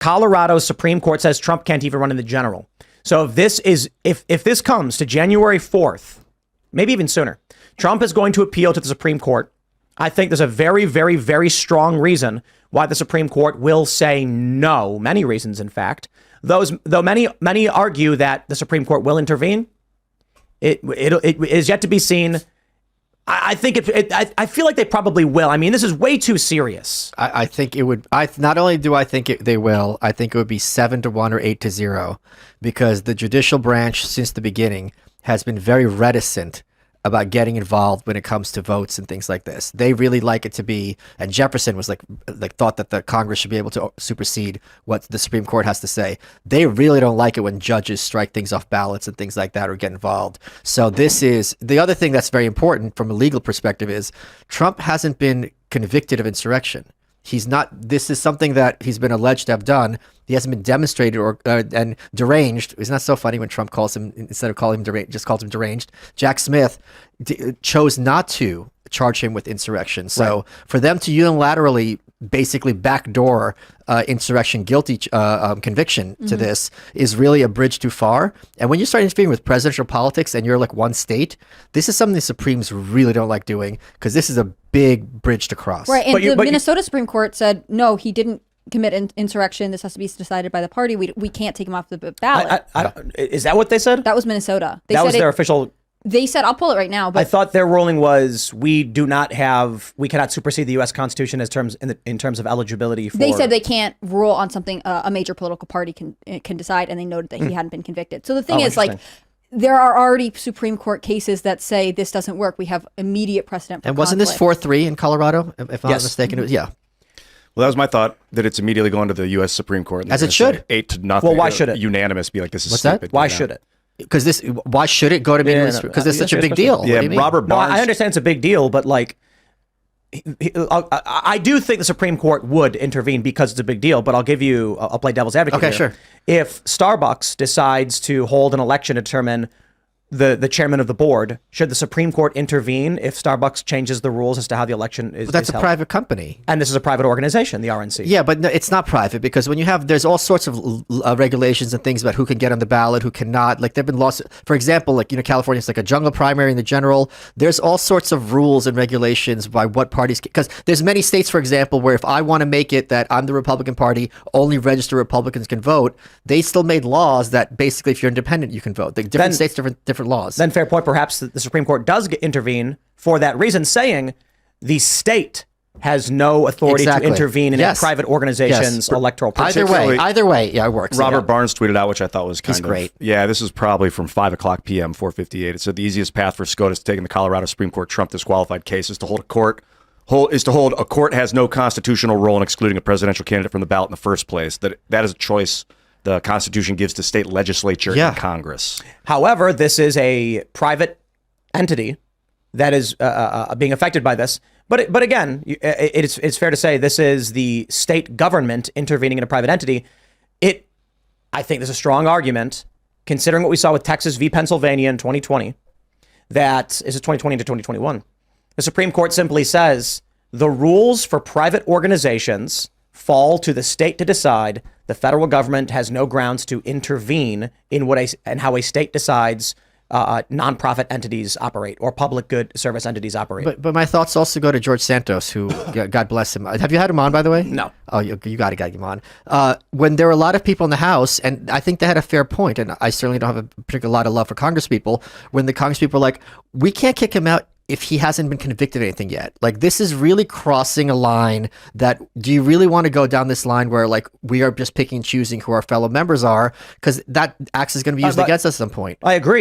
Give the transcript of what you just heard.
Colorado Supreme Court says Trump can't even run in the general. So if this comes to January 4th, maybe even sooner, Trump is going to appeal to the Supreme Court. I think there's a very, very, very strong reason why the Supreme Court will say no. Many reasons, in fact. Though many argue that the Supreme Court will intervene, it is yet to be seen. I think I feel like they probably will. I mean, this is way too serious. I think it would. Not only do I think they will, I think it would be 7-1 or 8-0, because the judicial branch since the beginning has been very reticent about getting involved when it comes to votes and things like this. They really like it to be, and Jefferson was like thought that the Congress should be able to supersede what the Supreme Court has to say. They really don't like it when judges strike things off ballots and things like that or get involved. So this is the other thing that's very important from a legal perspective is Trump hasn't been convicted of insurrection. He's not. This is something that he's been alleged to have done. He hasn't been demonstrated or and deranged. It's not so funny when Trump calls him, instead of calling him deranged, just calls him deranged. Jack Smith chose not to charge him with insurrection. So right. For them to unilaterally basically backdoor insurrection guilty conviction to this is really a bridge too far. And when you start interfering with presidential politics and you're like one state, this is something the Supremes really don't like doing because this is a big bridge to cross. Right. And the Minnesota Supreme Court said, no, he didn't commit insurrection. This has to be decided by the party. We can't take him off the ballot. Is that what they said? That was Minnesota. That was their official. They said, I'll pull it right now. But I thought their ruling was we cannot supersede the U.S. Constitution in terms of eligibility for. They said they can't rule on something a major political party can decide, and they noted that he hadn't been convicted. So the thing is, like, there are already Supreme Court cases that say this doesn't work. We have immediate precedent for And wasn't this 4-3 in Colorado, if I'm not mistaken? Well, that was my thought, that it's immediately going to the U.S. Supreme Court. As it should. 8-0. Well, why should it? Unanimous, be like, this is What's stupid. that? Why should it? Because why should it go to because it's such a big deal? Yeah, Robert Barnes. I understand it's a big deal, but like, I do think the Supreme Court would intervene because it's a big deal. But I'll play devil's advocate. Okay, here. sure. If Starbucks decides to hold an election to determine the chairman of the board, should the Supreme Court intervene if Starbucks changes the rules as to how the election is? But that's is held? a private company, and this is a private organization, the RNC. Yeah, but no, it's not private because when there's all sorts of regulations and things about who can get on the ballot, who cannot. Like there've been laws, for example, like California's like a jungle primary in the general. There's all sorts of rules and regulations by what parties, because there's many states, for example, where if I want to make it that I'm the Republican Party, only registered Republicans can vote. They still made laws that basically, if you're independent, you can vote. The different states, different laws. Then fair point. Perhaps the Supreme Court does intervene for that reason, saying the state has no authority to intervene in a private organization's electoral process. Either way, yeah, it works. Robert Barnes tweeted out, which I thought was kind of great. Yeah, this is probably from 5:00 p.m. 4:58. It said the easiest path for SCOTUS to take in the Colorado Supreme Court Trump disqualified case is to hold a court has no constitutional role in excluding a presidential candidate from the ballot in the first place. That is a choice the Constitution gives to state legislature and Congress. However, this is a private entity that is being affected by this. But again, it's fair to say this is the state government intervening in a private entity. I think there's a strong argument, considering what we saw with Texas v. Pennsylvania in 2020, that is it 2020 to 2021. The Supreme Court simply says the rules for private organizations fall to the state to decide. The federal government has no grounds to intervene in how a state decides nonprofit entities operate or public good service entities operate. But my thoughts also go to George Santos, who, God bless him. Have you had him on, by the way? No. Oh, you got to get him on. When there were a lot of people in the House, and I think they had a fair point, and I certainly don't have a particular lot of love for Congress people, when the Congress people were like, we can't kick him out if he hasn't been convicted of anything yet. Like, this is really crossing a line that, do you really want to go down this line where, like, we are just picking and choosing who our fellow members are? Because that axe is going to be used against us at some point. I agree.